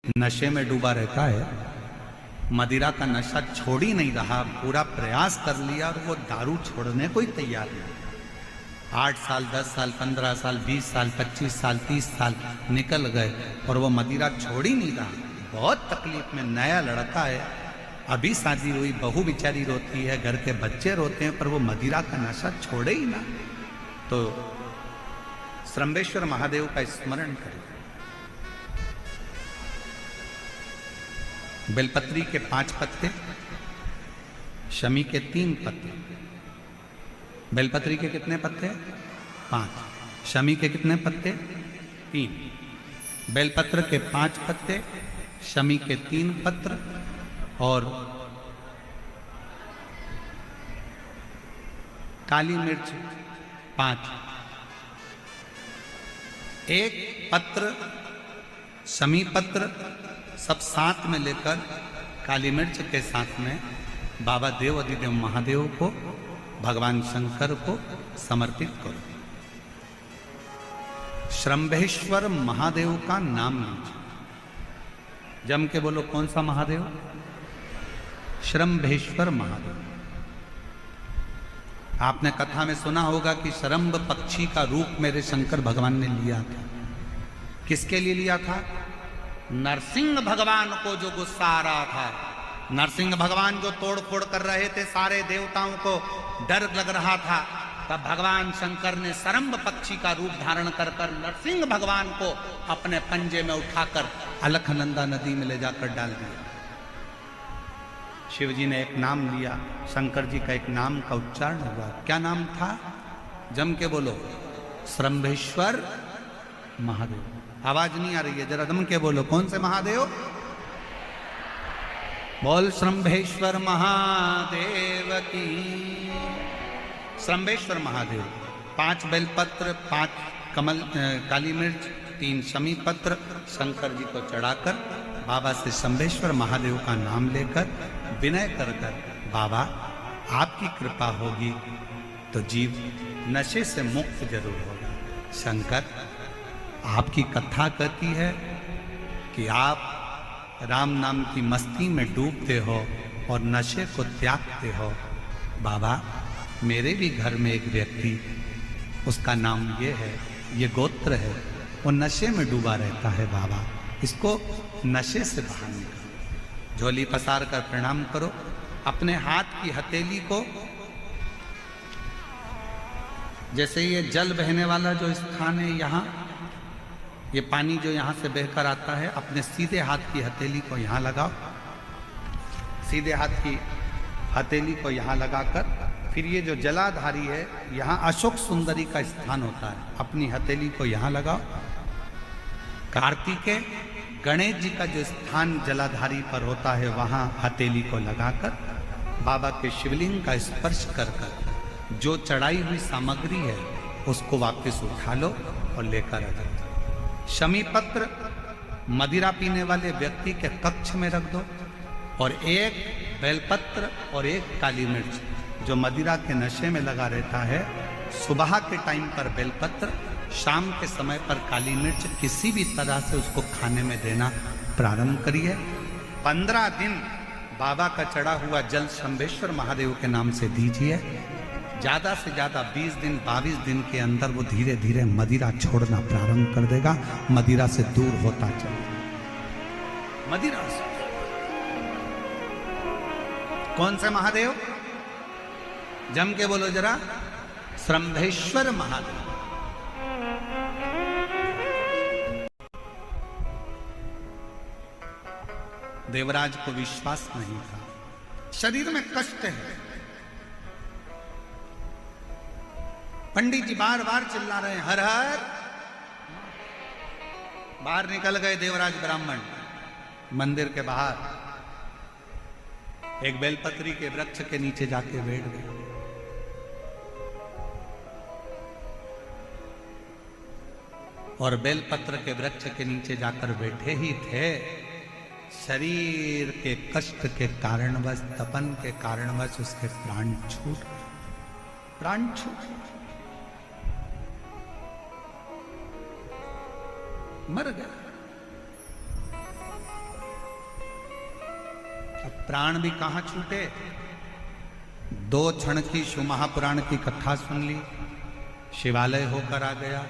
नशे में डूबा रहता है, मदिरा का नशा छोड़ ही नहीं रहा, पूरा प्रयास कर लिया और वो दारू छोड़ने को ही तैयार नहीं। 8 साल, 10 साल, 15 साल, 20 साल, 25 साल, 30 साल निकल गए और वो मदिरा छोड़ ही नहीं रहा। बहुत तकलीफ में, नया लड़का है, अभी शादी हुई, बहू बेचारी रोती है, घर के बच्चे रोते हैं, पर वो मदिरा का नशा छोड़े ही ना। तो श्रंबेश्वर महादेव का स्मरण करें। बेलपत्री के 5 पत्ते, शमी के 3 पत्ते। बेलपत्री के कितने पत्ते? 5। शमी के कितने पत्ते? 3। बेलपत्र के 5 पत्ते, शमी के 3 पत्र और काली मिर्च 5। 1 पत्र, शमी पत्र सब साथ में लेकर काली मिर्च के साथ में बाबा देव अधिदेव महादेव को, भगवान शंकर को समर्पित करो। श्रंभेश्वर महादेव का नाम लीजिए। जम के बोलो, कौन सा महादेव? श्रंभेश्वर महादेव। आपने कथा में सुना होगा कि शरंभ पक्षी का रूप मेरे शंकर भगवान ने लिया था। किसके लिए लिया था? नरसिंह भगवान को जो गुस्सा आ रहा था, नरसिंह भगवान जो तोड़ फोड़ कर रहे थे, सारे देवताओं को डर लग रहा था, तब भगवान शंकर ने शरंभ पक्षी का रूप धारण कर नरसिंह भगवान को अपने पंजे में उठाकर अलखनंदा नदी में ले जाकर डाल दिया। शिव जी ने एक नाम लिया, शंकर जी का एक नाम का उच्चारण हुआ। क्या नाम था? जम के बोलो, श्रंभेश्वर महादेव। आवाज नहीं आ रही है, जरा दम के बोलो, कौन से महादेव? बोल श्रंभेश्वर महादेव की। श्रंभेश्वर महादेव। 5 बेलपत्र, 5 कमल काली मिर्च, 3 शमी पत्र शंकर जी को चढ़ाकर बाबा से श्रंभेश्वर महादेव का नाम लेकर विनय कर बाबा आपकी कृपा होगी तो जीव नशे से मुक्त जरूर होगा। शंकर, आपकी कथा कहती है कि आप राम नाम की मस्ती में डूबते हो और नशे को त्यागते हो। बाबा, मेरे भी घर में एक व्यक्ति, उसका नाम ये है, ये गोत्र है, वो नशे में डूबा रहता है। बाबा, इसको नशे से बाहर निकालो। झोली पसार कर प्रणाम करो। अपने हाथ की हथेली को, जैसे ये जल बहने वाला जो स्थान है, यहाँ ये पानी जो यहाँ से बहकर आता है, अपने सीधे हाथ की हथेली को यहाँ लगाओ। सीधे हाथ की हथेली को यहाँ लगाकर फिर ये जो जलाधारी है, यहाँ अशोक सुंदरी का स्थान होता है, अपनी हथेली को यहाँ लगाओ। कार्तिकेय गणेश जी का जो स्थान जलाधारी पर होता है, वहाँ हथेली को लगाकर बाबा के शिवलिंग का स्पर्श कर जो चढ़ाई हुई सामग्री है उसको वापस उठा लो और लेकर आ जाओ। शमी पत्र मदिरा पीने वाले व्यक्ति के कक्ष में रख दो और 1 बेलपत्र और 1 काली मिर्च, जो मदिरा के नशे में लगा रहता है, सुबह के टाइम पर बेलपत्र, शाम के समय पर काली मिर्च, किसी भी तरह से उसको खाने में देना प्रारंभ करिए। 15 दिन बाबा का चढ़ा हुआ जल शंभेश्वर महादेव के नाम से दीजिए। ज्यादा से ज्यादा 20 दिन, 22 दिन के अंदर वो धीरे धीरे मदिरा छोड़ना प्रारंभ कर देगा, मदिरा से दूर होता चलेगा। मदिरा से कौन से महादेव? जम के बोलो जरा, श्रंभेश्वर महादेव। देवराज को विश्वास नहीं था, शरीर में कष्ट है। पंडित जी बार बार चिल्ला रहे हैं, हर हर। बाहर निकल गए देवराज ब्राह्मण मंदिर के बाहर, एक बेलपत्री के वृक्ष के नीचे जाके बैठ गए। और बेलपत्र के वृक्ष के नीचे जाकर बैठे ही थे, शरीर के कष्ट के कारणवश, तपन के कारणवश उसके प्राण छूट मर गया। अब प्राण भी कहां छूटे। 2 क्षण की शिव महापुराण की कथा सुन ली, शिवालय होकर आ गया,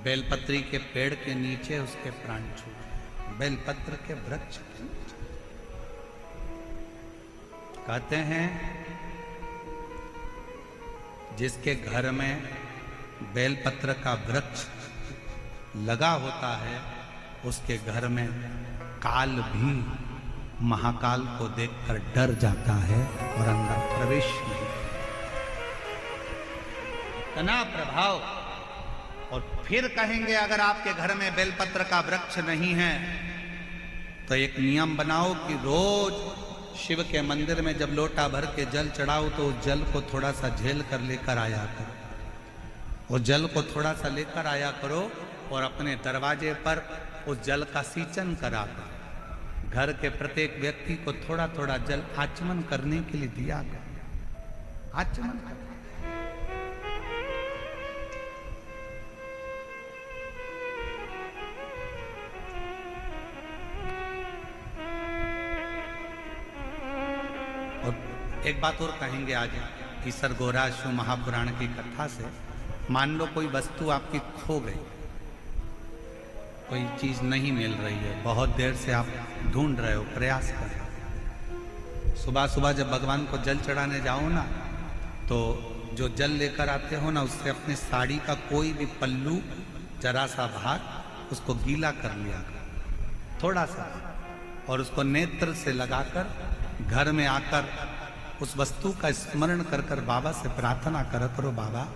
बेलपत्री के पेड़ के नीचे उसके प्राण छूटे, बेलपत्र के वृक्ष के नीचे। कहते हैं जिसके घर में बेलपत्र का वृक्ष लगा होता है उसके घर में काल भी महाकाल को देखकर डर जाता है और अंदर प्रवेश नहीं। इतना प्रभाव। और फिर कहेंगे अगर आपके घर में बेलपत्र का वृक्ष नहीं है तो एक नियम बनाओ कि रोज शिव के मंदिर में जब लोटा भर के जल चढ़ाओ तो उस जल को थोड़ा सा झेल कर लेकर आया करो। उस जल को थोड़ा सा लेकर आया करो और अपने दरवाजे पर उस जल का सींचन करा करो। घर के प्रत्येक व्यक्ति को थोड़ा थोड़ा जल आचमन करने के लिए दिया करो। आचमन करो। और एक बात और कहेंगे आज ईसर गोरा शिव महापुराण की कथा से। मान लो कोई वस्तु आपकी खो गई, कोई चीज नहीं मिल रही है, बहुत देर से आप ढूंढ रहे हो, प्रयास कर रहे हो। सुबह सुबह जब भगवान को जल चढ़ाने जाओ ना तो जो जल लेकर आते हो ना उससे अपनी साड़ी का कोई भी पल्लू जरा सा भाग उसको गीला कर लिया थोड़ा सा, और उसको नेत्र से लगाकर घर में आकर उस वस्तु का स्मरण कर कर बाबा से प्रार्थना कर करो, बाबा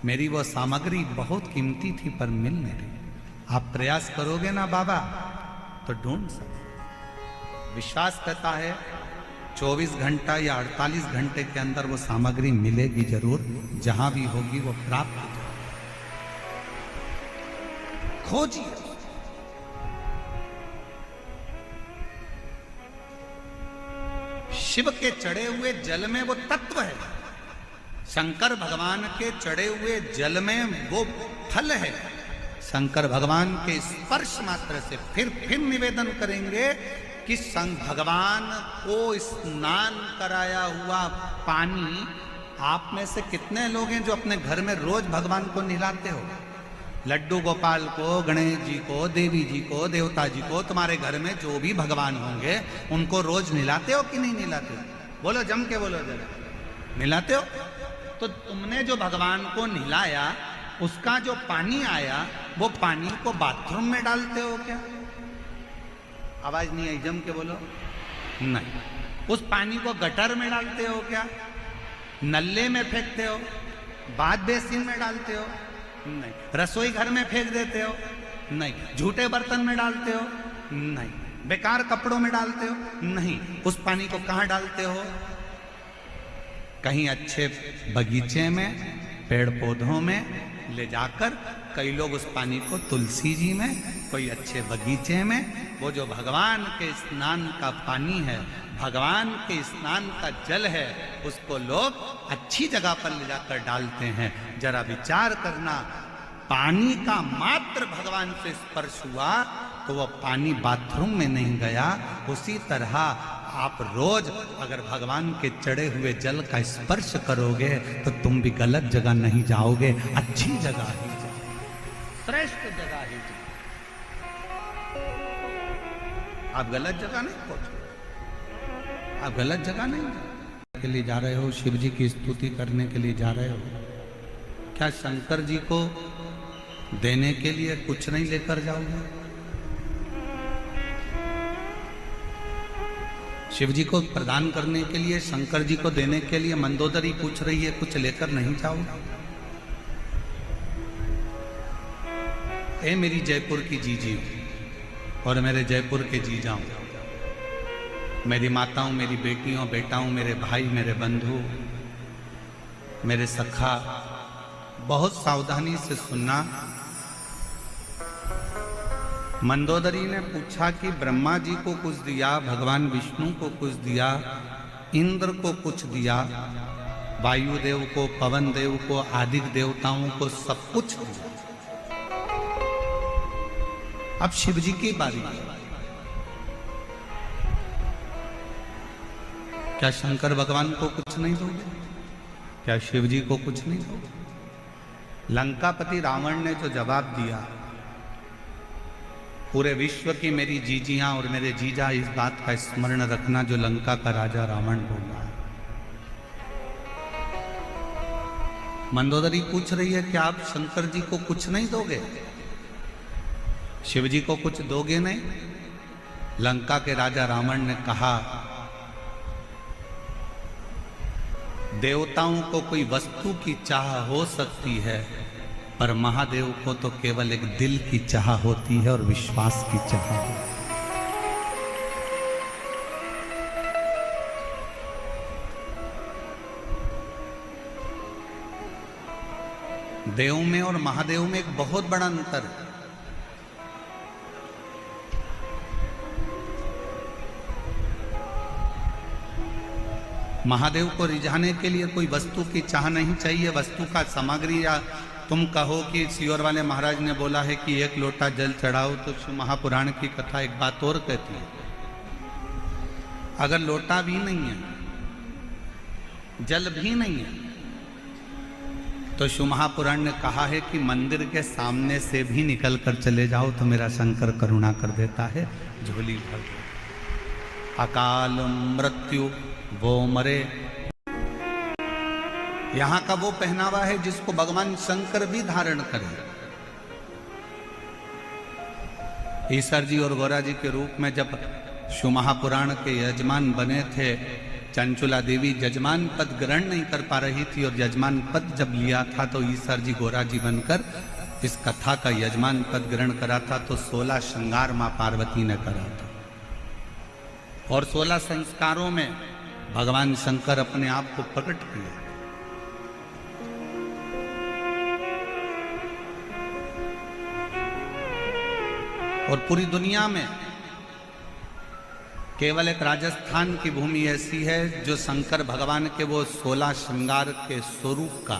मेरी वो सामग्री बहुत कीमती थी पर मिल नहीं रही। आप प्रयास करोगे ना बाबा तो ढूंढ सकते। विश्वास करता है 24 घंटा या 48 घंटे के अंदर वो सामग्री मिलेगी जरूर, जहां भी होगी वो प्राप्त हो जाएगी। खोजिए। शिव के चढ़े हुए जल में वो तत्व है, शंकर भगवान के चढ़े हुए जल में वो फल है। शंकर भगवान के स्पर्श मात्र से फिर निवेदन करेंगे कि भगवान को स्नान कराया हुआ पानी, आप में से कितने लोग हैं जो अपने घर में रोज भगवान को नहलाते हो? लड्डू गोपाल को, गणेश जी को, देवी जी को, देवता जी को, तुम्हारे घर में जो भी भगवान होंगे उनको रोज नहलाते हो कि नहीं नहलाते हो? बोलो, जम के बोलो जरा, नहलाते हो? तो तुमने जो भगवान को नहलाया उसका जो पानी आया वो पानी को बाथरूम में डालते हो क्या? आवाज नहीं आई, जम के बोलो। नहीं। उस पानी को गटर में डालते हो क्या? नल्ले में फेंकते हो? बाथ बेसिन में डालते हो? नहीं। रसोई घर में फेंक देते हो? नहीं। झूठे बर्तन में डालते हो? नहीं। बेकार कपड़ों में डालते हो? नहीं। उस पानी को कहां डालते हो? कहीं अच्छे बगीचे में, पेड़ पौधों में ले जाकर, कई लोग उस पानी को तुलसी जी में, कोई अच्छे बगीचे में, वो जो भगवान के स्नान का पानी है, भगवान के स्नान का जल है, उसको लोग अच्छी जगह पर ले जाकर डालते हैं। जरा विचार करना, पानी का मात्र भगवान से स्पर्श हुआ तो वो पानी बाथरूम में नहीं गया। उसी तरह आप रोज अगर भगवान के चढ़े हुए जल का स्पर्श करोगे तो तुम भी गलत जगह नहीं जाओगे, अच्छी जगह ही जाओगे, श्रेष्ठ जगह ही जाओगे। आप गलत जगह नहीं पहुंचोगे, आप गलत जगह नहीं के लिए जा रहे हो, शिव जी की स्तुति करने के लिए जा रहे हो। क्या शंकर जी को देने के लिए कुछ नहीं लेकर जाओगे? शिव जी को प्रदान करने के लिए, शंकर जी को देने के लिए मंदोदरी पूछ रही है, कुछ लेकर नहीं जाओगे? ए मेरी जयपुर की जीजी और मेरे जयपुर के जीजाओं, मेरी माताओं, मेरी बेटियों, बेटाओं, मेरे भाई, मेरे बंधु, मेरे सखा, बहुत सावधानी से सुनना। मंदोदरी ने पूछा कि ब्रह्मा जी को कुछ दिया, भगवान विष्णु को कुछ दिया, इंद्र को कुछ दिया, वायुदेव को, पवन देव को, आदि देवताओं को सब कुछ दिया। अब शिव जी की बारी। क्या शंकर भगवान को कुछ नहीं दोगे? क्या शिव जी को कुछ नहीं दोगे? लंकापति रावण ने जो जवाब दिया, पूरे विश्व की मेरी जीजियां और मेरे जीजा इस बात का स्मरण रखना जो लंका का राजा रावण बोल रहा है। मंदोदरी पूछ रही है कि आप शंकर जी को कुछ नहीं दोगे, शिव जी को कुछ दोगे नहीं? लंका के राजा रावण ने कहा, देवताओं को कोई वस्तु की चाह हो सकती है, पर महादेव को तो केवल एक दिल की चाह होती है और विश्वास की चाह होती है। देव में और महादेव में एक बहुत बड़ा अंतर है। महादेव को रिझाने के लिए कोई वस्तु की चाह नहीं चाहिए, वस्तु का सामग्री, या तुम कहो कि सियोर वाले महाराज ने बोला है कि एक लोटा जल चढ़ाओ, तो महापुराण की कथा एक बात और कहती है, अगर लोटा भी नहीं है, जल भी नहीं है, तो शिव महापुराण ने कहा है कि मंदिर के सामने से भी निकल कर चले जाओ तो मेरा शंकर करुणा कर देता है, झोली भर देता। अकाल मृत्यु वो मरे, यहां का वो पहनावा है जिसको भगवान शंकर भी धारण करे। ईश्वर जी और गौरा जी के रूप में जब शिव महापुराण के यजमान बने थे, चंचुला देवी जजमान पद ग्रहण नहीं कर पा रही थी, और यजमान पद जब लिया था तो ईश्वर जी गौरा जी बनकर इस कथा का यजमान पद ग्रहण करा था। तो 16 श्रृंगार मां पार्वती ने करा था, और 16 संस्कारों में भगवान शंकर अपने आप को प्रकट किए। और पूरी दुनिया में केवल एक राजस्थान की भूमि ऐसी है जो शंकर भगवान के वो 16 श्रृंगार के स्वरूप का,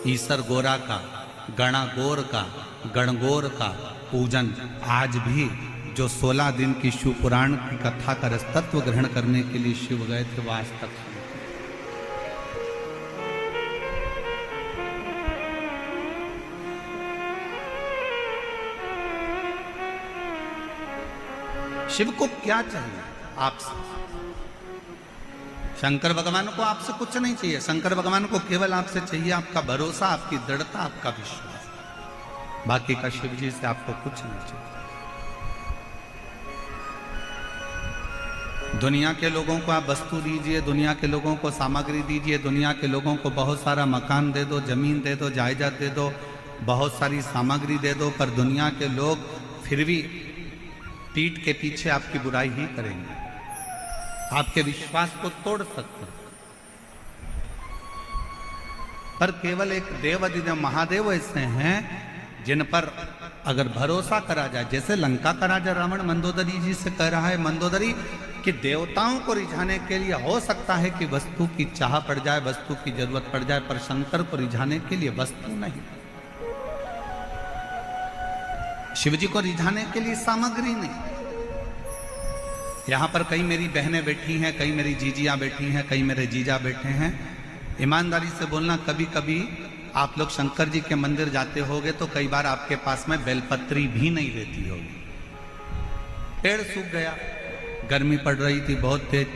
ईसर गोरा का, गणागोर का, गणगोर का पूजन आज भी जो 16 दिन की शिव पुराण की कथा का रसतत्व ग्रहण करने के लिए शिव गए थे, वो आज तक शिव को क्या चाहिए आपसे? शंकर भगवान को आपसे कुछ नहीं चाहिए। शंकर भगवान को केवल आपसे चाहिए आपका भरोसा, आपकी दृढ़ता, आपका विश्वास। बाकी का शिव जी से आपको कुछ नहीं चाहिए। दुनिया के लोगों को आप वस्तु दीजिए, दुनिया के लोगों को सामग्री दीजिए, दुनिया के लोगों को बहुत सारा मकान दे दो, जमीन दे दो, जायदाद दे दो, बहुत सारी सामग्री दे दो, पर दुनिया के लोग फिर भी पीठ के पीछे आपकी बुराई ही करेंगे, आपके विश्वास को तोड़ सकते हैं। पर केवल एक देव अधिदेव महादेव ऐसे हैं जिन पर अगर भरोसा करा जाए, जैसे लंका का राजा रावण मंदोदरी जी से कह रहा है, मंदोदरी कि देवताओं को रिझाने के लिए हो सकता है कि वस्तु की चाह पड़ जाए, वस्तु की जरूरत पड़ जाए, पर शंकर को रिझाने के लिए वस्तु नहीं, शिव जी को रिझाने के लिए सामग्री नहीं। यहां पर कई मेरी बहनें बैठी हैं, कई मेरी जीजियां बैठी हैं, कई मेरे जीजा बैठे हैं। ईमानदारी से बोलना, कभी कभी आप लोग शंकर जी के मंदिर जाते होगे तो कई बार आपके पास में बेलपत्री भी नहीं रहती होगी, पेड़ सूख गया, गर्मी पड़ रही थी बहुत तेज,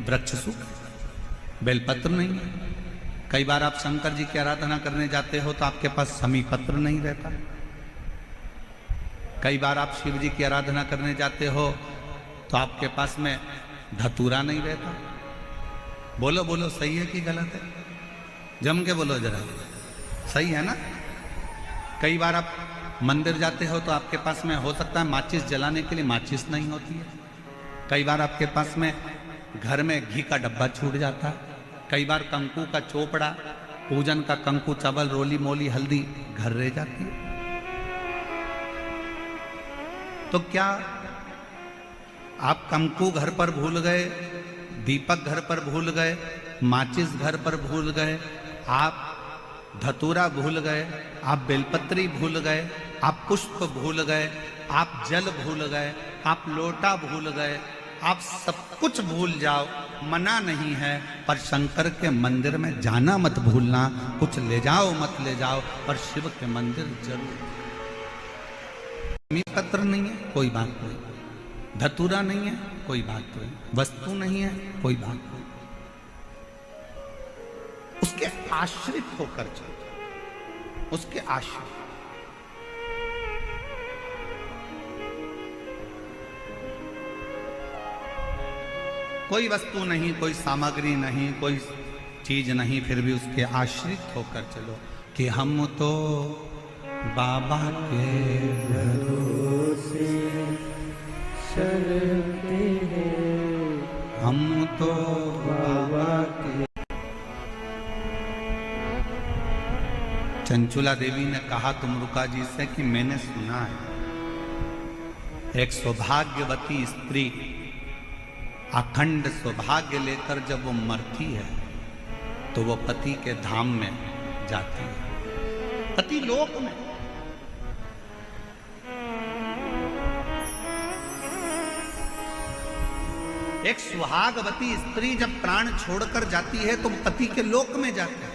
वृक्ष सूख, बेलपत्र नहीं है। कई बार आप शंकर जी की आराधना करने जाते हो तो आपके पास समी पत्र नहीं रहता। कई बार आप शिव जी की आराधना करने जाते हो तो आपके पास में धतूरा नहीं रहता। बोलो बोलो, सही है कि गलत है? जम के बोलो जरा, सही है ना? कई बार आप मंदिर जाते हो तो आपके पास में हो सकता है माचिस जलाने के लिए माचिस नहीं होती है। कई बार आपके पास में घर में घी का डब्बा छूट जाता है। कई बार कंकु का चोपड़ा, पूजन का कंकु, चावल, रोली मोली, हल्दी घर रह जाती है। तो क्या आप कंकु घर पर भूल गए, दीपक घर पर भूल गए, माचिस घर पर भूल गए, आप धतूरा भूल गए, आप बेलपत्री भूल गए, आप पुष्प भूल गए, आप जल भूल गए, आप लोटा भूल गए, आप सब कुछ भूल जाओ, मना नहीं है, पर शंकर के मंदिर में जाना मत भूलना। कुछ ले जाओ मत ले जाओ, पर शिव के मंदिर जरूर। पत्र नहीं है, कोई बात नहीं। धतूरा नहीं है, कोई बात नहीं। वस्तु नहीं है, कोई बात नहीं। उसके आश्रित होकर चलो, उसके आश्रित। कोई वस्तु नहीं, कोई सामग्री नहीं, कोई चीज नहीं, फिर भी उसके आश्रित होकर चलो कि हम तो बाबा के भरोसे चलते हैं, हम तो बाबा के। चंचुला देवी ने कहा तुमरुका जी से कि मैंने सुना है एक सौभाग्यवती स्त्री अखंड सौभाग्य लेकर जब वो मरती है तो वो पति के धाम में जाती है, पति लोक में। एक सुहागवती स्त्री जब प्राण छोड़कर जाती है तो पति के लोक में जाती है।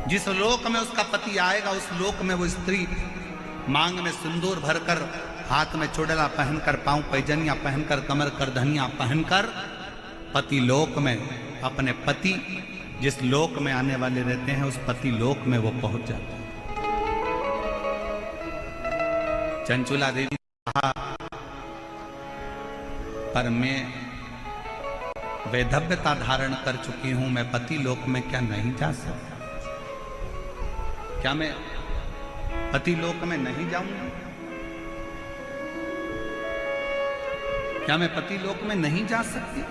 जिस लोक में उसका पति आएगा उस लोक में वो स्त्री मांग में सिंदूर भरकर, हाथ में चुड़ला पहनकर, पांव पैजनिया पहनकर, कमर करधनिया पहनकर पति लोक में अपने पति जिस लोक में आने वाले रहते हैं उस पति लोक में वो पहुंच जाते हैं। चंचुला देवी ने कहा पर मैं वैधव्यता धारण कर चुकी हूं, मैं पति लोक में क्या नहीं जा सकता? क्या मैं पति लोक में नहीं जाऊंगा? क्या मैं पति लोक में नहीं जा सकती?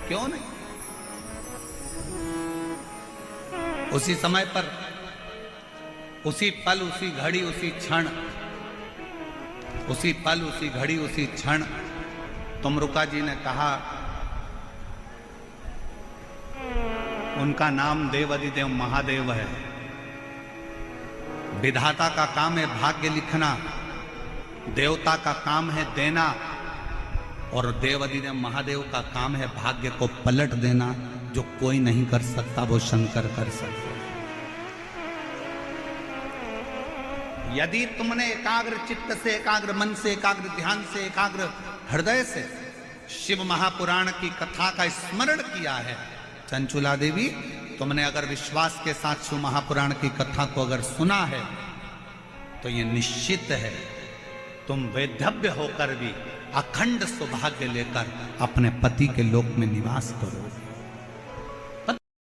क्यों नहीं? उसी समय पर, उसी पल, उसी घड़ी, उसी क्षण, उसी पल, उसी घड़ी, उसी क्षण तुमरुका जी ने कहा, उनका नाम देवाधिदेव महादेव है। विधाता का काम है भाग्य लिखना, देवता का काम है देना, और देवाधिदेव महादेव का काम है भाग्य को पलट देना। जो कोई नहीं कर सकता वो शंकर कर सकते। यदि तुमने एकाग्र चित्त से, एकाग्र मन से, एकाग्र ध्यान से, एकाग्र हृदय से शिव महापुराण की कथा का स्मरण किया है, चंचुला देवी तुमने अगर विश्वास के साथ शिव महापुराण की कथा को अगर सुना है तो ये निश्चित है तुम वैधव्य होकर भी अखंड सौभाग्य लेकर अपने पति के लोक में निवास करोगे।